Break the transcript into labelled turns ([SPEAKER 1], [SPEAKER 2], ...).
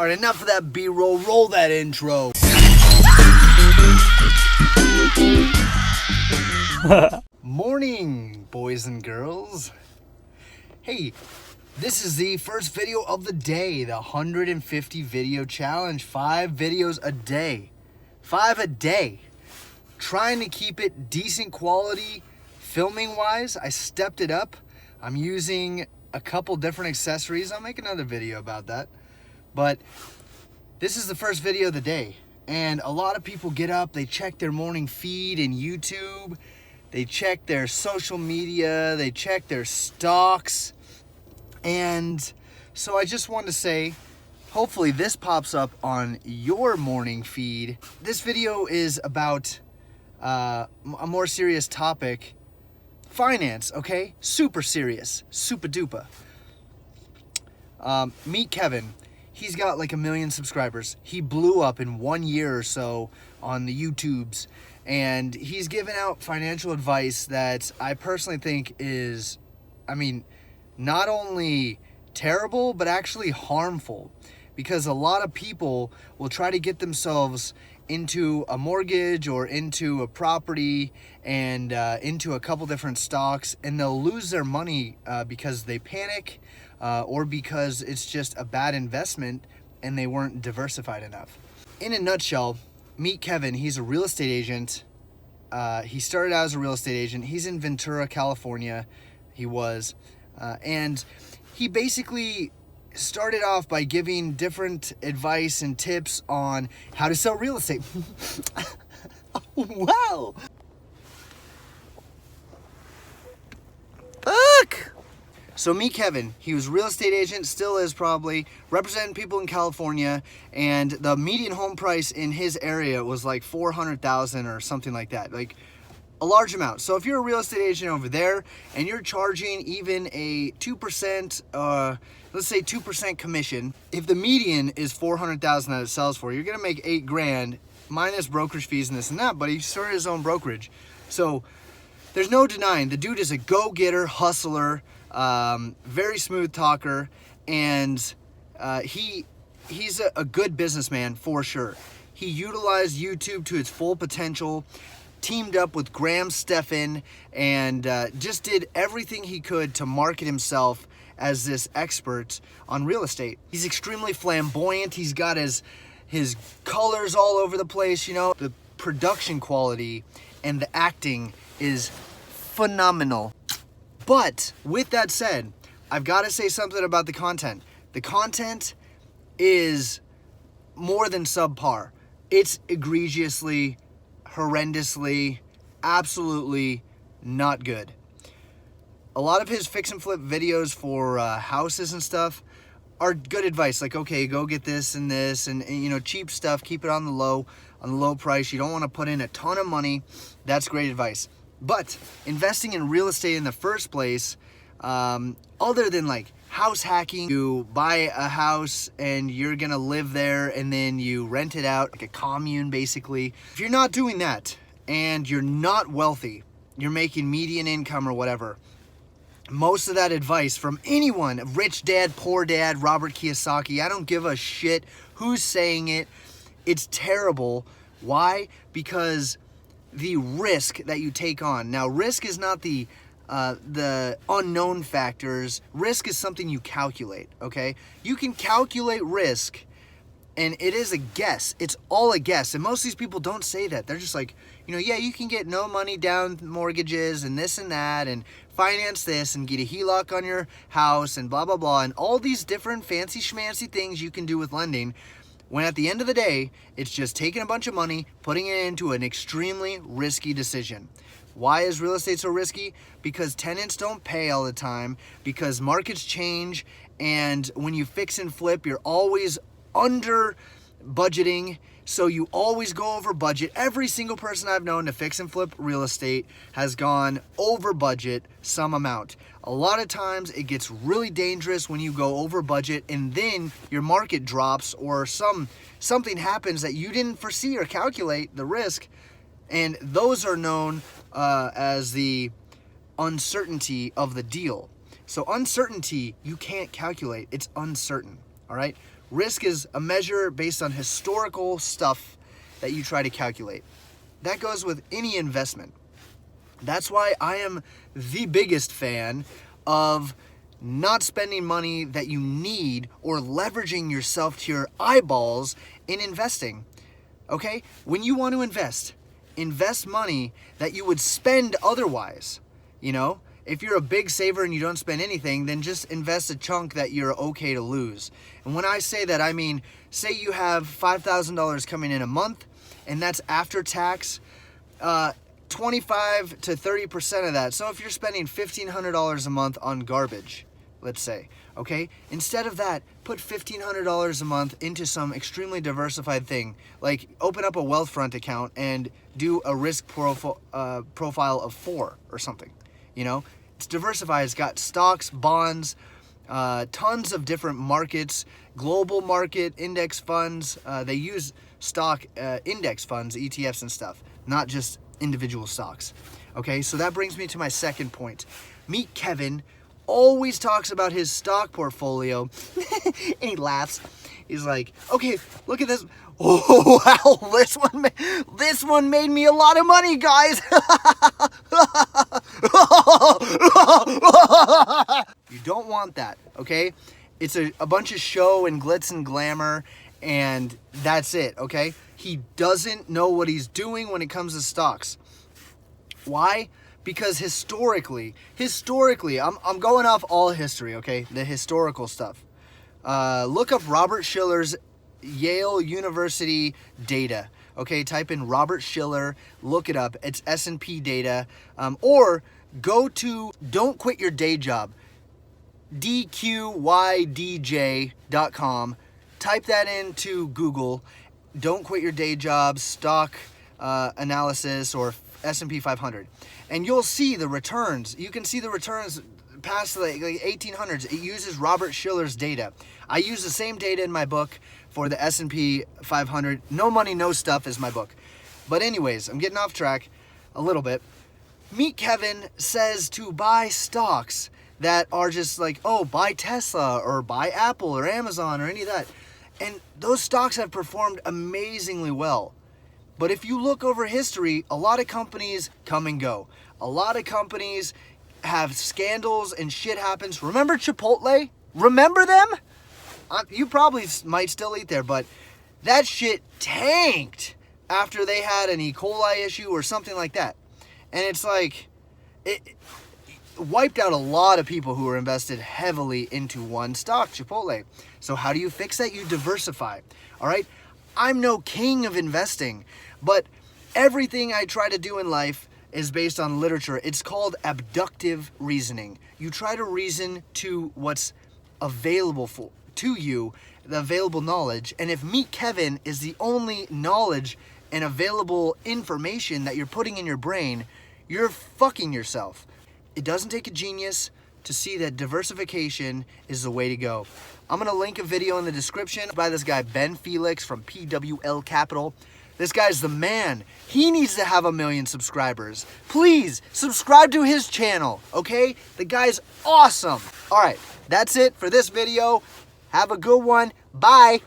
[SPEAKER 1] All right, enough of that B-roll. Roll that intro. Morning, boys and girls. Hey, this is the first video of the day, the 150 video challenge. 5 videos a day. 5 a day. Trying to keep it decent quality filming wise. I stepped it up. I'm using a couple different accessories. I'll make another video about that. But this is the first video of the day. And a lot of people get up, they check their morning feed in YouTube, they check their social media, they check their stocks. And so I just wanted to say, hopefully this pops up on your morning feed. This video is about a more serious topic. Finance, okay? Super serious, super duper. Meet Kevin. He's got like 1 million subscribers. He blew up in 1 year or so on the YouTubes. And he's given out financial advice that I personally think is, not only terrible, but actually harmful. Because a lot of people will try to get themselves into a mortgage or into a property and into a couple different stocks, and they'll lose their money because they panic or because it's just a bad investment and they weren't diversified enough. In a nutshell, meet Kevin. He's a real estate agent. He started out as a real estate agent. He's in Ventura, California. He was. And he basically started off by giving different advice and tips on how to sell real estate. Wow. Fuck. So meet Kevin. He was a real estate agent, still is probably, representing people in California, and the median home price in his area was like $400,000 or something like that. Like a large amount. So if you're a real estate agent over there and you're charging even a 2%, let's say 2% commission, if the median is $400,000 that it sells for, you're gonna make $8,000 minus brokerage fees and this and that. But he started his own brokerage, so there's no denying the dude is a go-getter, hustler, very smooth talker, and he's a good businessman for sure. He utilized YouTube to its full potential, teamed up with Graham Stephan, and just did everything he could to market himself as this expert on real estate. He's extremely flamboyant. He's got his colors all over the place, you know. The production quality and the acting is phenomenal. But with that said, I've got to say something about the content. The content is more than subpar. It's egregiously, horrendously, absolutely not good. A lot of his fix and flip videos for houses and stuff are good advice. Like, okay, go get this and this and you know, cheap stuff, keep it on the low price. You don't want to put in a ton of money. That's great advice. But investing in real estate in the first place, other than like house hacking, you buy a house and you're gonna live there and then you rent it out, like a commune basically. If you're not doing that and you're not wealthy, you're making median income or whatever, most of that advice from anyone, Rich Dad, Poor Dad, Robert Kiyosaki, I don't give a shit who's saying it. It's terrible. Why? Because the risk that you take on. Now, risk is not the unknown factors. Risk is something you calculate, okay? You can calculate risk, and it is a guess. It's all a guess. And most of these people don't say that. They're just like, you know, yeah, you can get no money down mortgages and this and that and finance this and get a HELOC on your house and blah, blah, blah, and all these different fancy schmancy things you can do with lending, when at the end of the day, it's just taking a bunch of money, putting it into an extremely risky decision. Why is real estate so risky? Because tenants don't pay all the time, because markets change, and when you fix and flip, you're always under budgeting, so you always go over budget. Every single person I've known to fix and flip real estate has gone over budget some amount. A lot of times it gets really dangerous when you go over budget and then your market drops or something happens that you didn't foresee or calculate the risk, and those are known as the uncertainty of the deal. So uncertainty, you can't calculate. It's uncertain, all right? Risk is a measure based on historical stuff that you try to calculate. That goes with any investment. That's why I am the biggest fan of not spending money that you need or leveraging yourself to your eyeballs in investing. Okay? When you want to invest money that you would spend otherwise. You know, if you're a big saver and you don't spend anything, then just invest a chunk that you're okay to lose. And when I say that, I mean, say you have $5,000 coming in a month, and that's after tax, 25 to 30% of that. So if you're spending $1,500 a month on garbage, let's say, okay, instead of that, put $1,500 a month into some extremely diversified thing, like open up a Wealthfront account and do a risk profile of 4 or something. You know, it's diversified. It's got stocks, bonds, tons of different markets, global market index funds. They use stock index funds, ETFs and stuff, not just individual stocks. Okay, so that brings me to my second point. Meet Kevin. Always talks about his stock portfolio and he laughs. He's like, okay, look at this. Oh, wow, this one made me a lot of money, guys. You don't want that, okay? It's a bunch of show and glitz and glamour, and that's it, okay? He doesn't know what he's doing when it comes to stocks. Why? Because historically, I'm going off all history, okay? The historical stuff. Look up Robert Shiller's Yale University data. Okay, type in Robert Shiller, look it up. It's S&P data. Or go to Don't Quit Your Day Job, dqydj.com. Type that into Google. Don't Quit Your Day Job, stock analysis, or S&P 500. And you'll see the returns. You can see the returns past the 1800s. It uses Robert Shiller's data. I use the same data in my book for the S&P 500. No Money, No Stuff is my book. But anyways, I'm getting off track a little bit. Meet Kevin says to buy stocks that are just like, oh, buy Tesla or buy Apple or Amazon or any of that. And those stocks have performed amazingly well. But if you look over history, a lot of companies come and go. A lot of companies have scandals and shit happens. Remember Chipotle? Remember them? You probably might still eat there, but that shit tanked after they had an E. coli issue or something like that. And it's like, it wiped out a lot of people who were invested heavily into one stock, Chipotle. So how do you fix that? You diversify, all right? I'm no king of investing, but everything I try to do in life is based on literature. It's called abductive reasoning. You try to reason to what's available to you, the available knowledge. And if Meet Kevin is the only knowledge and available information that you're putting in your brain, you're fucking yourself. It doesn't take a genius to see that diversification is the way to go. I'm gonna link a video in the description by this guy, Ben Felix from PWL Capital. This guy's the man. He needs to have 1 million subscribers. Please subscribe to his channel, okay? The guy's awesome. All right, that's it for this video. Have a good one. Bye.